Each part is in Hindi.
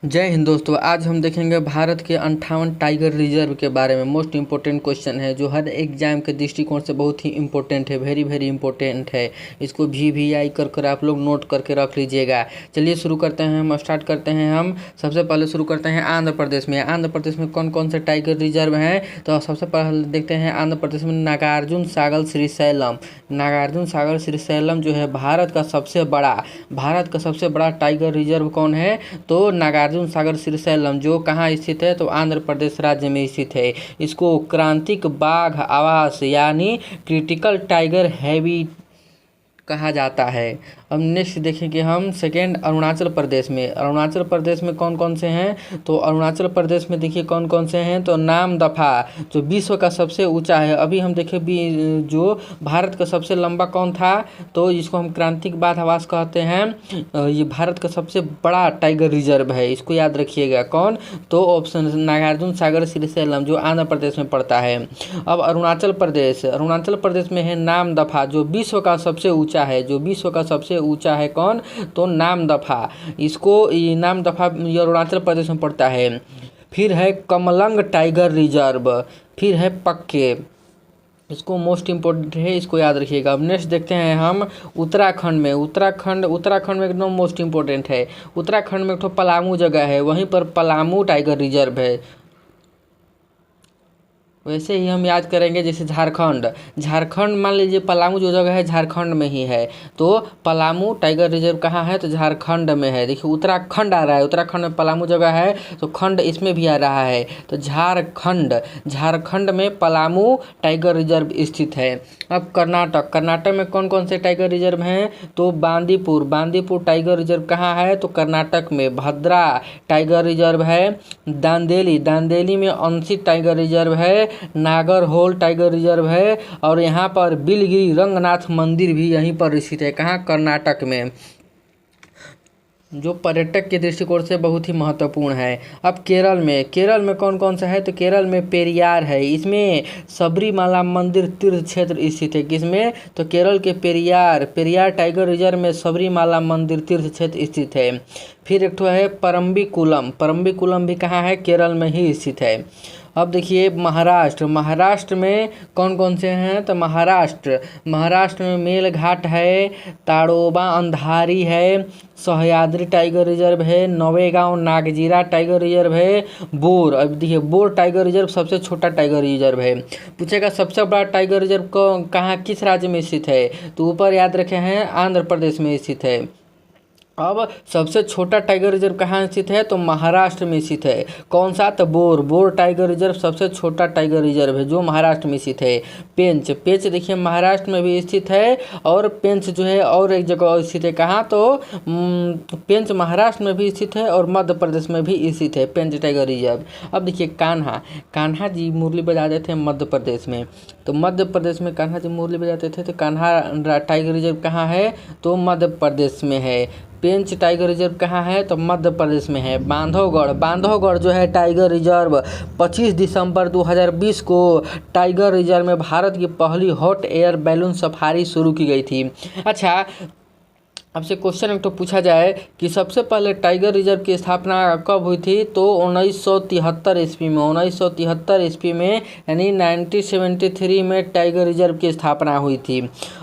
जय हिंद दोस्तों। आज हम देखेंगे भारत के 58 टाइगर रिजर्व के बारे में। मोस्ट इम्पोर्टेंट क्वेश्चन है जो हर एग्जाम के दृष्टिकोण से बहुत ही इम्पोर्टेंट है, वेरी वेरी इंपॉर्टेंट है। इसको भी आई कर आप लोग नोट करके रख लीजिएगा। चलिए शुरू करते हैं, हम स्टार्ट करते हैं। हम सबसे पहले शुरू करते हैं आंध्र प्रदेश में। आंध्र प्रदेश में कौन कौन से टाइगर रिजर्व हैं, तो सबसे पहले देखते हैं आंध्र प्रदेश में नागार्जुन सागर श्रीशैलम। नागार्जुन सागर श्रीशैलम जो है भारत का सबसे बड़ा टाइगर रिजर्व कौन है, तो नागार्जुन सागर श्रीशैलम, जो कहाँ स्थित है, तो आंध्र प्रदेश राज्य में स्थित है। इसको क्रांतिक बाघ आवास यानी क्रिटिकल टाइगर हैबिट कहा जाता है। अब नेक्स्ट देखेंगे हम सेकेंड अरुणाचल प्रदेश में। अरुणाचल प्रदेश में कौन कौन से हैं, तो अरुणाचल प्रदेश में देखिए कौन कौन से हैं, तो नामदफा जो विश्व का सबसे ऊंचा है। अभी हम देखें भी जो भारत का सबसे लंबा कौन था, तो इसको हम क्रांतिक बाघ आवास कहते हैं। ये भारत का सबसे बड़ा टाइगर रिजर्व है, इसको याद रखिएगा। कौन, तो ऑप्शन नागार्जुन सागर श्रीशैलम जो आंध्र प्रदेश में पड़ता है। अब अरुणाचल प्रदेश में है नामदफा जो विश्व का सबसे ऊंचा है, ऊंचा है कौन, तो नामदफा। इसको ये नामदफा अरुणाचल प्रदेश में पड़ता है। फिर है कमलंग टाइगर रिजर्व, फिर है पक्के, इसको मोस्ट इम्पोर्टेंट है, इसको याद रखिएगा। अब नेक्स्ट देखते हैं हम उत्तराखंड में। उत्तराखंड में एकदम मोस्ट इम्पोर्टेंट है। उत्तराखंड में एक तो पलामू जगह है, वहीं पर पलामू टाइगर रिजर्व है। वैसे ही हम याद करेंगे जैसे झारखंड मान लीजिए पलामू जो जगह है झारखंड में ही है, तो पलामू टाइगर रिजर्व कहाँ है, तो झारखंड में है। देखिए उत्तराखंड आ रहा है, उत्तराखंड में पलामू जगह है, तो खंड इसमें भी आ रहा है, तो झारखंड में पलामू टाइगर रिजर्व स्थित है। अब कर्नाटक में कौन कौन से टाइगर रिजर्व हैं, तो बांदीपुर टाइगर रिजर्व कहाँ है, तो कर्नाटक में। भद्रा टाइगर रिजर्व है। दांदेली में अंशी टाइगर रिजर्व है। नागरहोल टाइगर रिजर्व है। और यहाँ पर बिलगिरी रंगनाथ मंदिर भी यहीं पर स्थित है। कहाँ, कर्नाटक में, जो पर्यटक के दृष्टिकोण से बहुत ही महत्वपूर्ण है। अब केरल में कौन कौन सा है, तो केरल में पेरियार है। इसमें सबरीमाला मंदिर तीर्थ क्षेत्र स्थित है। किसमें, तो केरल के पेरियार टाइगर रिजर्व में सबरीमाला मंदिर तीर्थ क्षेत्र स्थित है। फिर एक तो है परम्बिकुलम भी कहाँ है, केरल में ही स्थित है। अब देखिए महाराष्ट्र में कौन कौन से हैं, तो महाराष्ट्र में मेलघाट है, ताड़ोबा अंधारी है, सह्याद्री टाइगर रिजर्व है, नवेगांव नागजीरा टाइगर रिजर्व है, बोर। अब देखिए बोर टाइगर रिजर्व सबसे छोटा टाइगर रिजर्व है। पूछेगा सबसे बड़ा टाइगर रिजर्व को कहाँ, किस राज्य में स्थित है, तो ऊपर याद रखे हैं आंध्र प्रदेश में स्थित है। अब सबसे छोटा टाइगर रिजर्व कहाँ स्थित है, तो महाराष्ट्र में स्थित है। कौन सा, तो बोर टाइगर रिजर्व सबसे छोटा टाइगर रिजर्व है जो महाराष्ट्र में स्थित है। पेंच देखिए महाराष्ट्र में भी स्थित है, और पेंच जो है और एक जगह स्थित है। कहाँ, तो पेंच महाराष्ट्र में भी स्थित है और मध्य प्रदेश में भी स्थित है पेंच टाइगर रिजर्व। अब देखिए कान्हा जी मुरली बजाते थे मध्य प्रदेश में, तो मध्य प्रदेश में कान्हा जी मुरली बजाते थे, तो कान्हा टाइगर रिजर्व कहाँ है, तो मध्य प्रदेश में है। पेंच टाइगर रिजर्व कहाँ है, तो मध्य प्रदेश में है। बांधवगढ़ जो है टाइगर रिजर्व 25 दिसंबर 2020 को टाइगर रिजर्व में भारत की पहली हॉट एयर बैलून सफारी शुरू की गई थी। अच्छा, आपसे क्वेश्चन एक तो पूछा जाए कि सबसे पहले टाइगर रिजर्व की स्थापना कब हुई थी, तो 1973 ईस्वी में। 1973 ईस्वी में यानी 1973 में टाइगर रिजर्व की स्थापना हुई थी।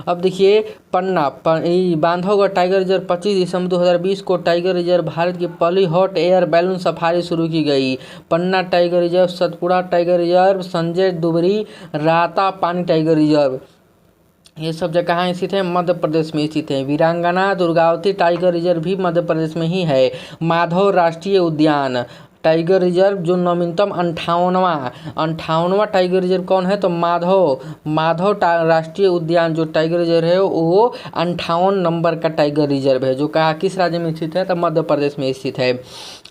अब देखिए बांधवगढ़ टाइगर रिजर्व 25 दिसंबर 2020 को टाइगर रिजर्व भारत की पहली हॉट एयर बैलून सफारी शुरू की गई। Panna tiger reserve, Satpura tiger reserve, Sanjay Dubri Ratapani tiger reserve, ये सब जगह कहाँ स्थित है, मध्य प्रदेश में स्थित है। वीरांगना दुर्गावती टाइगर रिजर्व भी मध्य प्रदेश में ही है। माधव राष्ट्रीय उद्यान टाइगर रिजर्व जो नवीनतम 58वां टाइगर रिजर्व कौन है, तो माधव राष्ट्रीय उद्यान जो टाइगर रिजर्व है वो 58 नंबर का टाइगर रिजर्व है, जो कहाँ, किस राज्य में स्थित है, तो मध्य प्रदेश में स्थित है।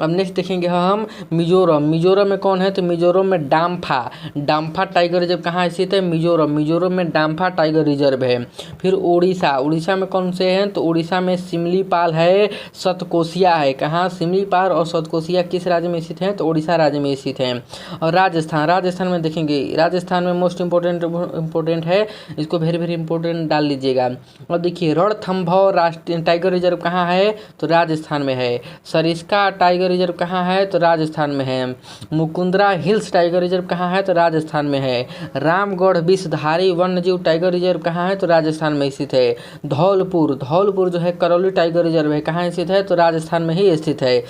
अब नेक्स्ट देखेंगे हम मिजोरम में कौन है, तो मिजोरम में डाम्फा टाइगर रिजर्व कहाँ स्थित है, मिजोरम में डाम्फा टाइगर रिजर्व है। फिर उड़ीसा में कौन से हैं, तो उड़ीसा में सिमलीपाल है, सतकोसिया है। कहाँ, सिमलीपाल और सतकोसिया किस राज्य में में स्थित है? तो उड़ीसा राज्य में स्थित है। और राजस्थान में देखेंगे, राजस्थान में मोस्ट इम्पोर्टेंट है, इसको वेरी वेरी इंपॉर्टेंट डाल लीजिएगा। अब देखिए रणथंभौर राष्ट्रीय टाइगर रिजर्व कहाँ है? तो राजस्थान में है। सरिस्का टाइगर रिजर्व कहाँ है? तो राजस्थान में है। मुकुंदरा हिल्स टाइगर रिजर्व कहाँ है? तो राजस्थान में है। रामगढ़ विषधारी वन्यजीव टाइगर रिजर्व कहाँ है? तो राजस्थान में स्थित है। धौलपुर जो है करौली टाइगर रिजर्व है, कहाँ स्थित है? तो राजस्थान में ही स्थित है।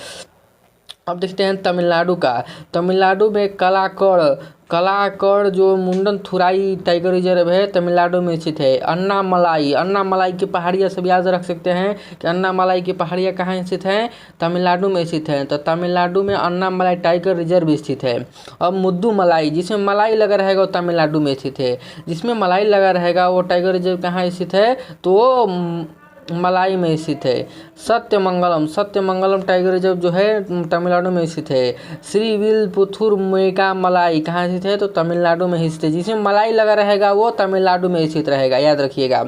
अब देखते हैं तमिलनाडु का। तमिलनाडु में कलाकड़ जो मुंडन थुराई टाइगर रिजर्व है, तमिलनाडु में स्थित है। अन्नामलाई की पहाड़ियाँ सब याद रख सकते हैं कि अन्नामलाई की पहाड़ियाँ कहाँ स्थित हैं? तमिलनाडु में स्थित हैं। तो तमिलनाडु में अन्नामलाई टाइगर रिजर्व स्थित है। अब मुद्दुमलाई, जिसमें मलाई लगा रहेगा वो तमिलनाडु में स्थित है। जिसमें मलाई लगा रहेगा वो टाइगर रिजर्व कहाँ स्थित है? तो मलाई में स्थित है। सत्यमंगलम टाइगर रिजर्व जो है तमिलनाडु में स्थित है। श्रीविल्लिपुथुर मेगा मलाई कहाँ स्थित है? तो तमिलनाडु में स्थित है। जिसमें मलाई लगा रहेगा वो तमिलनाडु में स्थित रहेगा, याद रखिएगा।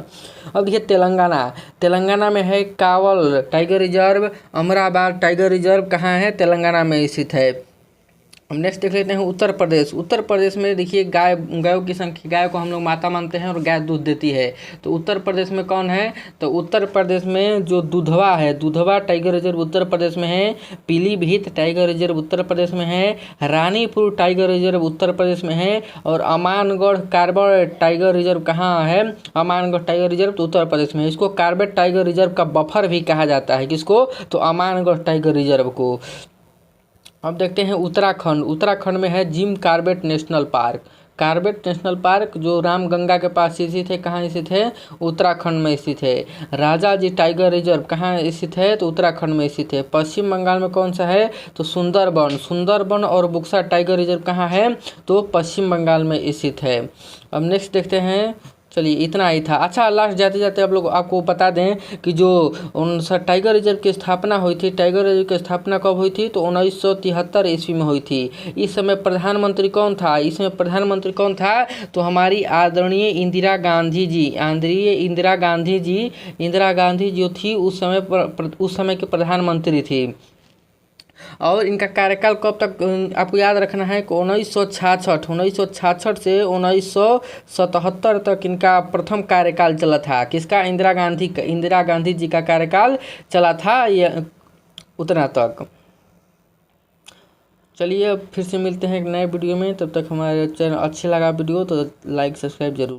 अब देखिए तेलंगाना में है Kawal tiger reserve. Amrabad tiger reserve कहाँ है? तेलंगाना में स्थित है। हम नेक्स्ट देख लेते हैं उत्तर प्रदेश में देखिए गायों की संख्या, गाय को हम लोग माता मानते हैं और गाय दूध देती है। तो उत्तर प्रदेश में कौन है? तो उत्तर प्रदेश में जो दुधवा है, दुधवा टाइगर रिजर्व उत्तर प्रदेश में है। पीलीभीत टाइगर रिजर्व उत्तर प्रदेश में है। रानीपुर टाइगर रिजर्व उत्तर प्रदेश में है। और अमानगढ़ कार्बेट टाइगर रिजर्व कहाँ है? अमानगढ़ टाइगर रिजर्व तो उत्तर प्रदेश में है। इसको कार्बेट टाइगर रिजर्व का बफर भी कहा जाता है। किसको? तो अमानगढ़ टाइगर रिजर्व को। अब देखते हैं उत्तराखंड में है जिम कार्बेट नेशनल पार्क जो रामगंगा के पास स्थित है। कहाँ स्थित है? उत्तराखंड में स्थित है। राजाजी टाइगर रिजर्व कहाँ स्थित है? तो उत्तराखंड में स्थित है। पश्चिम बंगाल में कौन सा है? तो सुंदरबन और बुक्सा टाइगर रिजर्व कहाँ है? तो पश्चिम बंगाल में स्थित है। अब नेक्स्ट देखते हैं, चलिए इतना ही था। अच्छा, लास्ट जाते जाते आप लोग आपको बता दें कि जो टाइगर रिजर्व की स्थापना हुई थी, टाइगर रिजर्व की स्थापना कब हुई थी? तो 1973 ईस्वी में हुई थी। इस समय प्रधानमंत्री कौन था? तो हमारी आदरणीय इंदिरा गांधी जो थी उस समय के प्रधानमंत्री थी। और इनका कार्यकाल कब तक आपको याद रखना है कि 1966 से 1977 तक इनका प्रथम कार्यकाल चला था। किसका? इंदिरा गांधी जी का कार्यकाल चला था, ये उतना तक। चलिए अब फिर से मिलते हैं एक नए वीडियो में। तब तक हमारे चैनल अच्छे लगा वीडियो तो लाइक सब्सक्राइब जरूर।